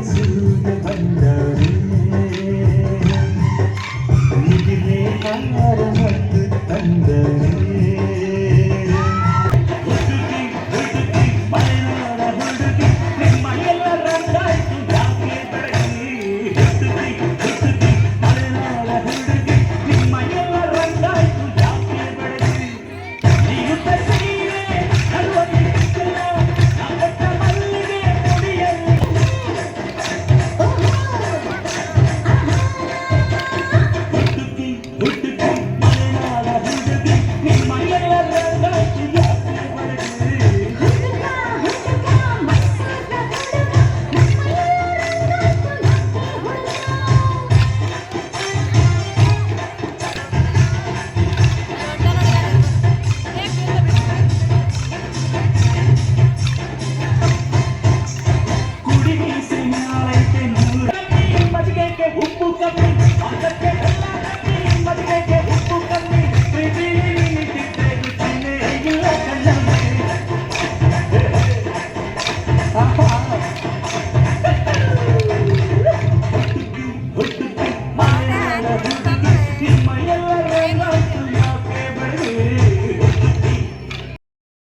ಸೂರ್ಯ ಬಂದರೆ ನಿಧಿನೇ ಹಾರ ಮತ್ತು ತಂದರೆ ಹುಡುಗಿ ಹುಡುಗಿ ಮಲೆನಾಡ ಹುಡುಗಿ ನಿಮ್ಮ ಎಲ್ಲ ರಂಗಾಯ್ತು ಯಾಕೆ ಬೆಳಗಿ ಹುಡುಗಿ ಹುಡುಗಿ ಮಲೆನಾಡ ಹುಡುಗಿ ನಿಮ್ಮ ಎಲ್ಲ ರಂಗಾಯ್ತು ಯಾಕೆ ಬೆಳಗಿ ನೀವು ತಸೀರೆ ಕರುವಕ್ಕಿಲ್ಲ ನಾಗಟ್ಟ ಮಲ್ಲಿಗೆ ಮುಡಿಯಲ್ಲಿ ಹುಡುಗಿ ಹುಡುಗಿ ಮಲೆನಾಡ ಹುಡುಗಿ ನಿಮ್ಮ ಎಲ್ಲ ರಂಗಾಯ್ತು ಯಾಕೆ ಬೆಳಗಿ ಕುಡಿ ಮೀಸೆ ಮ್ಯಾಲೈತೆ ನೂರ ಮದಿಗೆಗೆ ಉಪ್ಪು ಕಮ್ಮಿ ಅದಕ್ಕೆ ಎಲ್ಲ ಕಮ್ಮಿ ಮದಿಗೆಗೆ ಉಪ್ಪು ಕಮ್ಮಿ ಪ್ರೀತಿಲಿ ನಿಂತಿದ್ದೆ ರುಚಿನೇ ಇಲ್ಲ ಕಣ್ಣಮ್ಮಿ ಹುಡುಗಿ ಹುಡುಗಿ ಮಲೆನಾಡ ಹುಡುಗಿ ನಿಮ್ಮ ಎಲ್ಲ